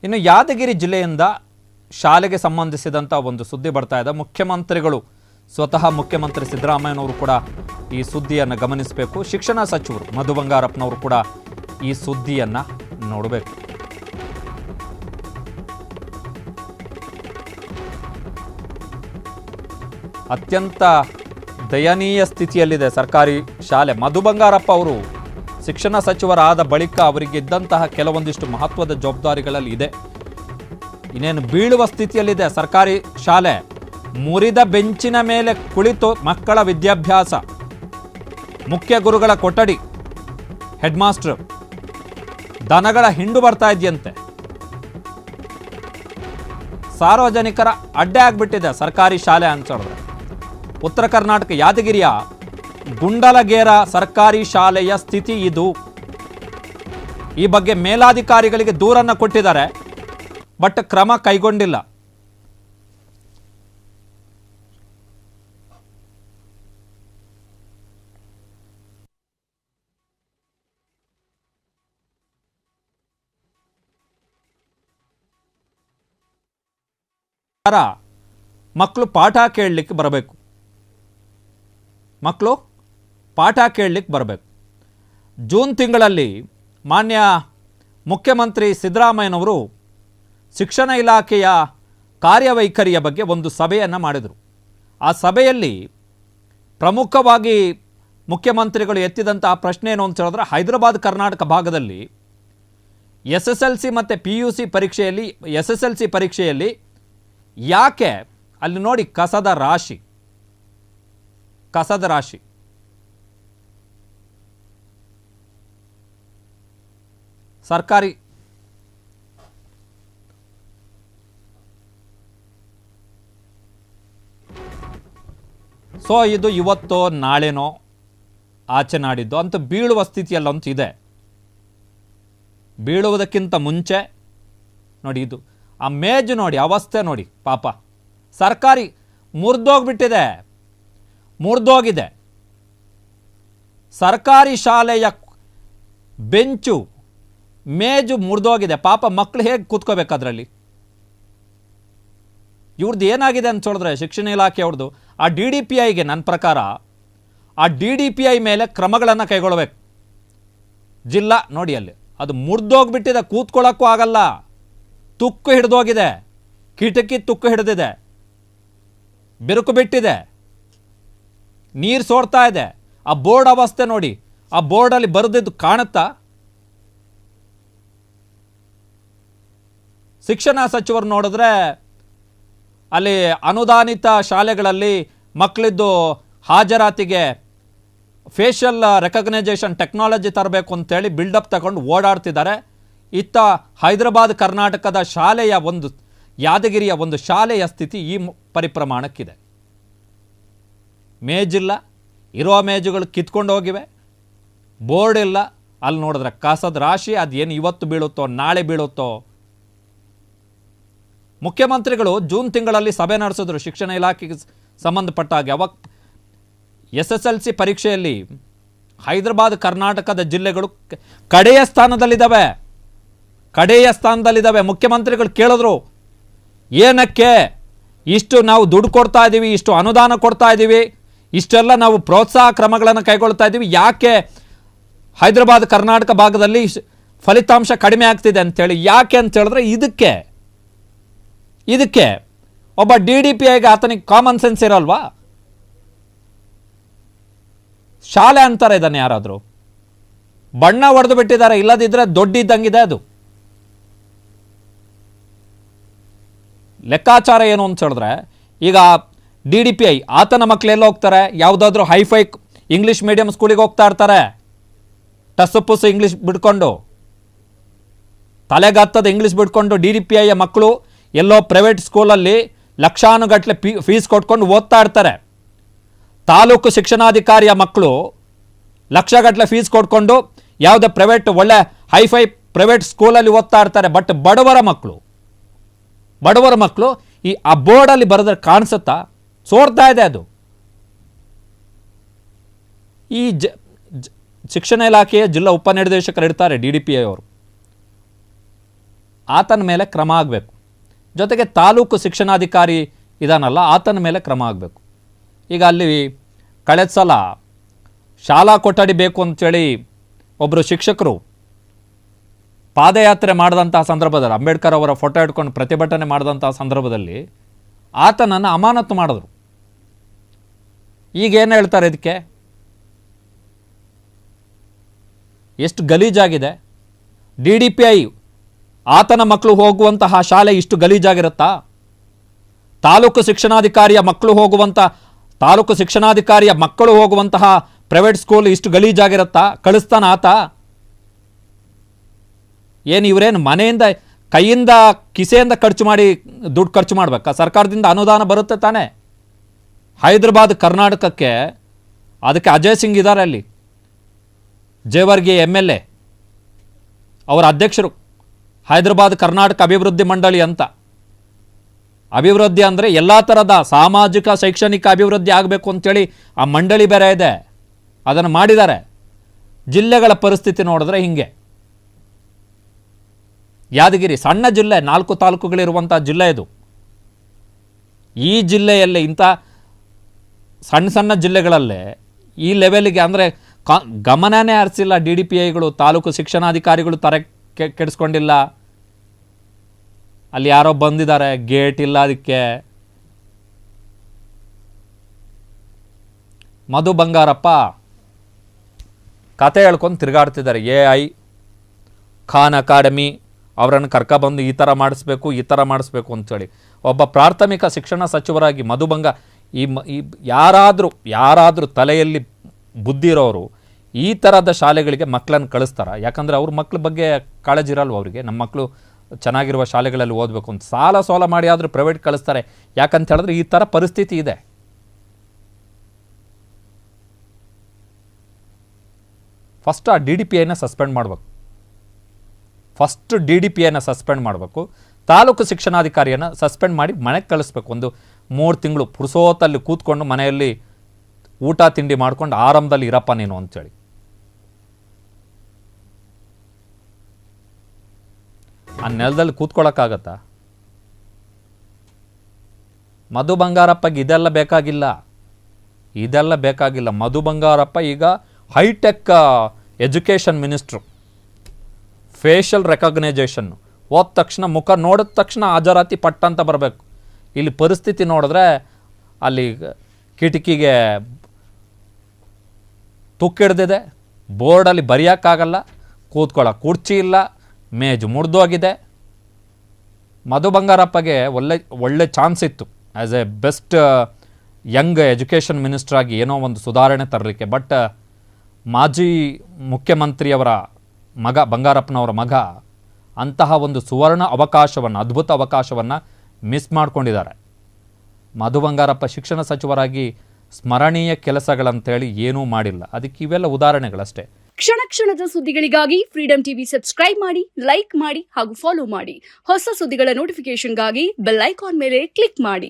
ಇನ್ನು ಯಾದಗಿರಿ ಜಿಲ್ಲೆಯಿಂದ ಶಾಲೆಗೆ ಸಂಬಂಧಿಸಿದಂಥ ಒಂದು ಸುದ್ದಿ ಬರ್ತಾ ಇದೆ. ಮುಖ್ಯಮಂತ್ರಿಗಳು ಸ್ವತಃ ಮುಖ್ಯಮಂತ್ರಿ ಸಿದ್ದರಾಮಯ್ಯನವರು ಕೂಡ ಈ ಸುದ್ದಿಯನ್ನು ಗಮನಿಸಬೇಕು. ಶಿಕ್ಷಣ ಸಚಿವರು ಮಧು ಬಂಗಾರಪ್ಪನವರು ಕೂಡ ಈ ಸುದ್ದಿಯನ್ನು ನೋಡಬೇಕು. ಅತ್ಯಂತ ದಯನೀಯ ಸ್ಥಿತಿಯಲ್ಲಿದೆ ಸರ್ಕಾರಿ ಶಾಲೆ. ಮಧು ಬಂಗಾರಪ್ಪ ಅವರು ಶಿಕ್ಷಣ ಸಚಿವರಾದ ಬಳಿಕ ಅವರಿಗೆ ಇದ್ದಂತಹ ಕೆಲವೊಂದಿಷ್ಟು ಮಹತ್ವದ ಜವಾಬ್ದಾರಿಗಳಲ್ಲಿ ಇದೆ. ಇನ್ನೇನು ಬೀಳುವ ಸ್ಥಿತಿಯಲ್ಲಿದೆ ಸರ್ಕಾರಿ ಶಾಲೆ. ಮುರಿದ ಬೆಂಚಿನ ಮೇಲೆ ಕುಳಿತು ಮಕ್ಕಳ ವಿದ್ಯಾಭ್ಯಾಸ. ಮುಖ್ಯ ಗುರುಗಳ ಕೊಠಡಿ, ಹೆಡ್ ಮಾಸ್ಟರ್, ದನಗಳ ಹಿಂಡು ಬರ್ತಾ ಇದೆಯಂತೆ. ಸಾರ್ವಜನಿಕರ ಅಡ್ಡೆ ಆಗ್ಬಿಟ್ಟಿದೆ ಸರ್ಕಾರಿ ಶಾಲೆ ಅಂತ ಹೇಳಿದ್ರೆ. ಉತ್ತರ ಕರ್ನಾಟಕ ಯಾದಗಿರಿಯ ಗುಂಡಲಗೇರ ಸರ್ಕಾರಿ ಶಾಲೆಯ ಸ್ಥಿತಿ ಇದು. ಈ ಬಗ್ಗೆ ಮೇಲಾಧಿಕಾರಿಗಳಿಗೆ ದೂರನ್ನು ಕೊಟ್ಟಿದ್ದಾರೆ, ಬಟ್ ಕ್ರಮ ಕೈಗೊಂಡಿಲ್ಲ. ಮಕ್ಕಳು ಪಾಠ ಕೇಳಲಿಕ್ಕೆ ಬರಬೇಕು. ಮಕ್ಕಳು ಪಾಠ ಕೇಳಲಿಕ್ಕೆ ಬರಬೇಕು. ಜೂನ್ ತಿಂಗಳಲ್ಲಿ ಮಾನ್ಯ ಮುಖ್ಯಮಂತ್ರಿ ಸಿದ್ದರಾಮಯ್ಯನವರು ಶಿಕ್ಷಣ ಇಲಾಖೆಯ ಕಾರ್ಯವೈಖರಿಯ ಬಗ್ಗೆ ಒಂದು ಸಭೆಯನ್ನು ಮಾಡಿದರು. ಆ ಸಭೆಯಲ್ಲಿ ಪ್ರಮುಖವಾಗಿ ಮುಖ್ಯಮಂತ್ರಿಗಳು ಎತ್ತಿದಂತಹ ಪ್ರಶ್ನೆ ಏನು ಅಂತ ಹೇಳಿದ್ರೆ, ಹೈದರಾಬಾದ್ ಕರ್ನಾಟಕ ಭಾಗದಲ್ಲಿ SSLC ಮತ್ತು PUC ಪರೀಕ್ಷೆಯಲ್ಲಿ SSLC ಪರೀಕ್ಷೆಯಲ್ಲಿ ಯಾಕೆ ಅಲ್ಲಿ ನೋಡಿ ಕಸದ ರಾಶಿ ಸರ್ಕಾರಿ ಇದು ಇವತ್ತೋ ನಾಳೆನೋ ಆಚೆ ನಾಡಿದ್ದು ಅಂತ ಬೀಳುವ ಸ್ಥಿತಿಯಲ್ಲಂತೂ ಇದೆ. ಬೀಳುವುದಕ್ಕಿಂತ ಮುಂಚೆ ನೋಡಿ, ಇದು ಆ ಮೇಜು ನೋಡಿ, ಅವಸ್ಥೆ ನೋಡಿ, ಪಾಪ ಸರ್ಕಾರಿ ಮುರಿದೋಗಿದೆ. ಸರ್ಕಾರಿ ಶಾಲೆಯ ಬೆಂಚು ಮೇಜು ಮುರಿದೋಗಿದೆ. ಪಾಪ ಮಕ್ಕಳು ಹೇಗೆ ಕೂತ್ಕೋಬೇಕು ಅದರಲ್ಲಿ? ಇವ್ರದ್ದು ಏನಾಗಿದೆ ಅಂತ ಹೇಳಿದ್ರೆ, ಶಿಕ್ಷಣ ಇಲಾಖೆ ಅವ್ರದ್ದು ಆ DDPIಗೆ ನನ್ನ ಪ್ರಕಾರ ಆ DDPI ಮೇಲೆ ಕ್ರಮಗಳನ್ನು ಕೈಗೊಳ್ಳಬೇಕು. ಜಿಲ್ಲಾ ನೋಡಿ, ಅಲ್ಲಿ ಅದು ಮುರಿದೋಗ್ಬಿಟ್ಟಿದೆ, ಕೂತ್ಕೊಳ್ಳೋಕ್ಕೂ ಆಗಲ್ಲ. ತುಕ್ಕು ಹಿಡಿದೋಗಿದೆ, ಕಿಟಕಿ ತುಕ್ಕು ಹಿಡಿದಿದೆ, ಬಿರುಕು ಬಿಟ್ಟಿದೆ, ನೀರು ಸೋರ್ತಾ ಇದೆ. ಆ ಬೋರ್ಡ್ ಅವಸ್ಥೆ ನೋಡಿ, ಆ ಬೋರ್ಡಲ್ಲಿ ಬರೆದಿದ್ದು ಕಾಣುತ್ತಾ? ಶಿಕ್ಷಣ ಸಚಿವರು ನೋಡಿದ್ರೆ ಅಲ್ಲಿ ಅನುದಾನಿತ ಶಾಲೆಗಳಲ್ಲಿ ಮಕ್ಕಳಿದ್ದು ಹಾಜರಾತಿಗೆ ಫೇಶಿಯಲ್ ರೆಕಗ್ನೈಸೇಷನ್ ಟೆಕ್ನಾಲಜಿ ತರಬೇಕು ಅಂತೇಳಿ ಬಿಲ್ಡಪ್ ತಗೊಂಡು ಓಡಾಡ್ತಿದ್ದಾರೆ. ಇತ್ತ ಹೈದರಾಬಾದ್ ಕರ್ನಾಟಕದ ಶಾಲೆಯ ಯಾದಗಿರಿಯ ಒಂದು ಶಾಲೆಯ ಸ್ಥಿತಿ ಈ ಪರಿಪ್ರಮಾಣಕ್ಕಿದೆ. ಮೇಜಿಲ್ಲ, ಇರುವ ಮೇಜುಗಳು ಕಿತ್ಕೊಂಡು ಹೋಗಿವೆ, ಬೋರ್ಡ್ ಇಲ್ಲ. ಅಲ್ಲಿ ನೋಡಿದ್ರೆ ಕಸದ ರಾಶಿ. ಅದೇನು ಇವತ್ತು ಬೀಳುತ್ತೋ ನಾಳೆ ಬೀಳುತ್ತೋ. ಮುಖ್ಯಮಂತ್ರಿಗಳು ಜೂನ್ ತಿಂಗಳಲ್ಲಿ ಸಭೆ ನಡೆಸಿದ್ರು ಶಿಕ್ಷಣ ಇಲಾಖೆಗೆ ಸಂಬಂಧಪಟ್ಟ ಹಾಗೆ. ಅವಾಗ SSLC ಪರೀಕ್ಷೆಯಲ್ಲಿ ಹೈದರಾಬಾದ್ ಕರ್ನಾಟಕದ ಜಿಲ್ಲೆಗಳು ಕಡೆಯ ಸ್ಥಾನದಲ್ಲಿದ್ದಾವೆ. ಮುಖ್ಯಮಂತ್ರಿಗಳು ಕೇಳಿದ್ರು, ಏನಕ್ಕೆ ಇಷ್ಟು ನಾವು ದುಡ್ಡು ಕೊಡ್ತಾ ಇದ್ದೀವಿ, ಇಷ್ಟು ಅನುದಾನ ಕೊಡ್ತಾ ಇದ್ದೀವಿ, ಇಷ್ಟೆಲ್ಲ ನಾವು ಪ್ರೋತ್ಸಾಹ ಕ್ರಮಗಳನ್ನು ಕೈಗೊಳ್ತಾ ಇದ್ದೀವಿ, ಯಾಕೆ ಹೈದರಾಬಾದ್ ಕರ್ನಾಟಕ ಭಾಗದಲ್ಲಿ ಫಲಿತಾಂಶ ಕಡಿಮೆ ಆಗ್ತಿದೆ ಅಂತೇಳಿ? ಯಾಕೆ ಅಂತ ಹೇಳಿದ್ರೆ ಇದಕ್ಕೆ ಒಬ್ಬ DDPIಗೆ ಆತನಿಗೆ ಕಾಮನ್ ಸೆನ್ಸ್ ಇರಲ್ವಾ? ಶಾಲೆ ಅಂತಾರೆ ಇದನ್ನು ಯಾರಾದರೂ? ಬಣ್ಣ ಹೊಡೆದು ಬಿಟ್ಟಿದ್ದಾರೆ, ಇಲ್ಲದಿದ್ದರೆ ದೊಡ್ಡಿದ್ದಂಗಿದೆ ಅದು. ಲೆಕ್ಕಾಚಾರ ಏನು ಅಂತ ಹೇಳಿದ್ರೆ, ಈಗ DDPI ಆತನ ಮಕ್ಕಳೆಲ್ಲ ಹೋಗ್ತಾರೆ, ಯಾವುದಾದ್ರೂ ಹೈಫೈ ಇಂಗ್ಲೀಷ್ ಮೀಡಿಯಂ ಸ್ಕೂಲಿಗೆ ಹೋಗ್ತಾ ಇರ್ತಾರೆ. ಟಸ್ಸು ಪುಸ್ಸು ಇಂಗ್ಲೀಷ್ ಬಿಡ್ಕೊಂಡು, ತಲೆಗತ್ತದ ಇಂಗ್ಲೀಷ್ ಬಿಡ್ಕೊಂಡು DDPIಯ ಮಕ್ಕಳು ಎಲ್ಲೋ ಪ್ರೈವೇಟ್ ಸ್ಕೂಲಲ್ಲಿ ಲಕ್ಷಾನುಗಟ್ಟಲೆ ಫೀಸ್ ಕೊಟ್ಕೊಂಡು ಓದ್ತಾ ಇರ್ತಾರೆ. ತಾಲೂಕು ಶಿಕ್ಷಣಾಧಿಕಾರಿಯ ಮಕ್ಕಳು ಲಕ್ಷಗಟ್ಟಲೆ ಫೀಸ್ ಕೊಟ್ಕೊಂಡು ಯಾವುದೇ ಒಳ್ಳೆ ಹೈಫೈ ಪ್ರೈವೇಟ್ ಸ್ಕೂಲಲ್ಲಿ ಓದ್ತಾ ಇರ್ತಾರೆ. ಬಟ್ ಬಡವರ ಮಕ್ಕಳು ಈ ಆ ಬೋರ್ಡಲ್ಲಿ ಬರೆದ್ರೆ ಕಾಣಿಸುತ್ತಾ? ಸೋರ್ತಾ ಇದೆ ಅದು. ಈ ಶಿಕ್ಷಣ ಇಲಾಖೆಯ ಜಿಲ್ಲಾ ಉಪನಿರ್ದೇಶಕರು ಇರ್ತಾರೆ DDPI ಅವರು. ಆತನ ಮೇಲೆ ಕ್ರಮ ಆಗಬೇಕು. ಜೊತೆಗೆ ತಾಲೂಕು ಶಿಕ್ಷಣಾಧಿಕಾರಿ ಇದಾನಲ್ಲ ಆತನ ಮೇಲೆ ಕ್ರಮ ಆಗಬೇಕು. ಈಗ ಅಲ್ಲಿ ಕಳೆದ ಸಲ ಶಾಲಾ ಕೊಠಡಿ ಬೇಕು ಅಂತೇಳಿ ಒಬ್ಬರು ಶಿಕ್ಷಕರು ಪಾದಯಾತ್ರೆ ಮಾಡಿದಂತಹ ಸಂದರ್ಭದಲ್ಲಿ, ಅಂಬೇಡ್ಕರ್ ಅವರ ಫೋಟೋ ಇಟ್ಕೊಂಡು ಪ್ರತಿಭಟನೆ ಮಾಡಿದಂತಹ ಸಂದರ್ಭದಲ್ಲಿ ಆತನನ್ನು ಅಮಾನತು ಮಾಡಿದ್ರು. ಈಗೇನು ಹೇಳ್ತಾರೆ ಇದಕ್ಕೆ? ಎಷ್ಟು ಗಲೀಜಾಗಿದೆ. DDPI ಆತನ ಮಕ್ಕಳು ಹೋಗುವಂತಹ ಶಾಲೆ ಇಷ್ಟು ಗಲೀಜಾಗಿರುತ್ತಾ? ತಾಲೂಕು ಶಿಕ್ಷಣಾಧಿಕಾರಿಯ ಮಕ್ಕಳು ಹೋಗುವಂತಹ ಪ್ರೈವೇಟ್ ಸ್ಕೂಲ್ ಇಷ್ಟು ಗಲೀಜಾಗಿರುತ್ತಾ? ಕಳಿಸ್ತಾನ ಆತ? ಏನು ಇವರೇನು ಮನೆಯಿಂದ ಕೈಯಿಂದ ಕಿಸೆಯಿಂದ ದುಡ್ಡು ಖರ್ಚು ಮಾಡಬೇಕಾ? ಸರ್ಕಾರದಿಂದ ಅನುದಾನ ಬರುತ್ತೆ ತಾನೇ. ಹೈದರಾಬಾದ್ ಕರ್ನಾಟಕಕ್ಕೆ ಅದಕ್ಕೆ ಅಜಯ್ ಸಿಂಗ್ ಇದ್ದಾರೆ, ಅಲ್ಲಿ ಜೇವರ್ಗಿ MLA ಅವರ ಅಧ್ಯಕ್ಷರು. ಹೈದರಾಬಾದ್ ಕರ್ನಾಟಕ ಅಭಿವೃದ್ಧಿ ಮಂಡಳಿ ಅಂತ. ಅಭಿವೃದ್ಧಿ ಅಂದರೆ ಎಲ್ಲ ಥರದ ಸಾಮಾಜಿಕ ಶೈಕ್ಷಣಿಕ ಅಭಿವೃದ್ಧಿ ಆಗಬೇಕು ಅಂತೇಳಿ ಆ ಮಂಡಳಿ ಬೇರೆ ಇದೆ, ಅದನ್ನು ಮಾಡಿದ್ದಾರೆ. ಜಿಲ್ಲೆಗಳ ಪರಿಸ್ಥಿತಿ ನೋಡಿದ್ರೆ ಹಿಂಗೆ. ಯಾದಗಿರಿ ಸಣ್ಣ ಜಿಲ್ಲೆ, 4 ತಾಲೂಕುಗಳಿರುವಂಥ ಜಿಲ್ಲೆ ಇದು. ಈ ಜಿಲ್ಲೆಯಲ್ಲೇ ಇಂಥ ಸಣ್ಣ ಜಿಲ್ಲೆಗಳಲ್ಲೇ ಈ ಲೆವೆಲ್ಗೆ ಅಂದರೆ ಗಮನನೇ ಹರಿಸಿಲ್ಲ DDPIಗಳು, ತಾಲೂಕು ಶಿಕ್ಷಣಾಧಿಕಾರಿಗಳು ತರ ಕೆಡಿಸ್ಕೊಂಡಿಲ್ಲ. ಅಲ್ಲಿ ಯಾರೋ ಬಂದಿದ್ದಾರೆ, ಗೇಟ್ ಇಲ್ಲ ಅದಕ್ಕೆ. ಮಧು ಬಂಗಾರಪ್ಪ ಕತೆ ಹೇಳ್ಕೊಂಡು ತಿರುಗಾಡ್ತಿದ್ದಾರೆ. AI ಖಾನ್ ಅಕಾಡೆಮಿ ಅವರನ್ನು ಕರ್ಕೊಬಂದು ಈ ಥರ ಮಾಡಿಸ್ಬೇಕು ಅಂತೇಳಿ. ಒಬ್ಬ ಪ್ರಾಥಮಿಕ ಶಿಕ್ಷಣ ಸಚಿವರಾಗಿ ಮಧು ಯಾರಾದರೂ ತಲೆಯಲ್ಲಿ ಬುದ್ಧಿ ಇರೋರು ಈ ಥರದ ಶಾಲೆಗಳಿಗೆ ಮಕ್ಕಳನ್ನು ಕಳಿಸ್ತಾರ? ಯಾಕಂದರೆ ಅವ್ರ ಮಕ್ಕಳ ಬಗ್ಗೆ ಕಾಳಜಿ ಇರಲ್ವ ಅವರಿಗೆ? ನಮ್ಮ ಮಕ್ಕಳು ಚೆನ್ನಾಗಿರುವ ಶಾಲೆಗಳಲ್ಲಿ ಓದಬೇಕು ಅಂತ ಸಾಲ ಮಾಡಿ ಆದರೂ ಪ್ರೈವೇಟ್ ಕಳಿಸ್ತಾರೆ. ಯಾಕಂತ ಹೇಳಿದ್ರೆ ಈ ಥರ ಪರಿಸ್ಥಿತಿ ಇದೆ. ಫಸ್ಟ್ ಆ DDPIನ ಸಸ್ಪೆಂಡ್ ಮಾಡಬೇಕು. ತಾಲೂಕು ಶಿಕ್ಷಣಾಧಿಕಾರಿಯನ್ನು ಸಸ್ಪೆಂಡ್ ಮಾಡಿ ಮನೆಗೆ ಕಳಿಸ್ಬೇಕು. ಒಂದು 3 ತಿಂಗಳು ಪುರುಸೋತಲ್ಲಿ ಕೂತ್ಕೊಂಡು ಮನೆಯಲ್ಲಿ ಊಟ ತಿಂಡಿ ಮಾಡ್ಕೊಂಡು ಆರಾಮದಲ್ಲಿ ಇರಪ್ಪ ನೀನು ಅಂತೇಳಿ. ಆ ನೆಲದಲ್ಲಿ ಕೂತ್ಕೊಳ್ಳೋಕ್ಕಾಗತ್ತಾ? ಮಧು ಬಂಗಾರಪ್ಪಗೆ ಇದೆಲ್ಲ ಬೇಕಾಗಿಲ್ಲ. ಮಧು ಬಂಗಾರಪ್ಪ ಈಗ hi-tech education minister. Facial recognition ಹೋದ ತಕ್ಷಣ, ಮುಖ ನೋಡಿದ ತಕ್ಷಣ ಹಾಜರಾತಿ ಪಟ್ಟ ಅಂತ ಬರಬೇಕು. ಇಲ್ಲಿ ಪರಿಸ್ಥಿತಿ ನೋಡಿದ್ರೆ ಅಲ್ಲಿ ಕಿಟಕಿಗೆ ತುಕ್ಕಿಡ್ದಿದೆ, ಬೋರ್ಡಲ್ಲಿ ಬರೆಯೋಕ್ಕಾಗಲ್ಲ, ಕೂತ್ಕೊಳ್ಳೋಕೆ ಕುರ್ಚಿ ಇಲ್ಲ, ಮೇಜು ಮುರಿದೋಗಿದೆ. ಮಧು ಬಂಗಾರಪ್ಪಗೆ ಒಳ್ಳೆ ಚಾನ್ಸ್ ಇತ್ತು as A best Young education minister ಆಗಿ ಏನೋ ಒಂದು ಸುಧಾರಣೆ ತರಲಿಕ್ಕೆ. ಬಟ್ ಮಾಜಿ ಮುಖ್ಯಮಂತ್ರಿಯವರ ಮಗ, ಬಂಗಾರಪ್ಪನವರ ಮಗ, ಅಂತಹ ಒಂದು ಸುವರ್ಣ ಅವಕಾಶವನ್ನು, ಅದ್ಭುತ ಅವಕಾಶವನ್ನು ಮಿಸ್ ಮಾಡ್ಕೊಂಡಿದ್ದಾರೆ. ಮಧು ಬಂಗಾರಪ್ಪ ಶಿಕ್ಷಣ ಸಚಿವರಾಗಿ ಸ್ಮರಣೀಯ ಕೆಲಸಗಳಂತೇಳಿ ಏನೂ ಮಾಡಿಲ್ಲ. ಅದಕ್ಕೆ ಇವೆಲ್ಲ ಉದಾಹರಣೆಗಳಷ್ಟೇ. ಕ್ಷಣದ ಸುದ್ದಿಗಳಿಗಾಗಿ ಫ್ರೀಡಂ ಟಿವಿ ಸಬ್ಸ್ಕ್ರೈಬ್ ಮಾಡಿ, ಲೈಕ್ ಮಾಡಿ ಹಾಗೂ ಫಾಲೋ ಮಾಡಿ. ಹೊಸ ಸುದ್ದಿಗಳ ನೋಟಿಫಿಕೇಶನ್ಗಾಗಿ ಬೆಲ್ ಐಕಾನ್ ಮೇಲೆ ಕ್ಲಿಕ್ ಮಾಡಿ.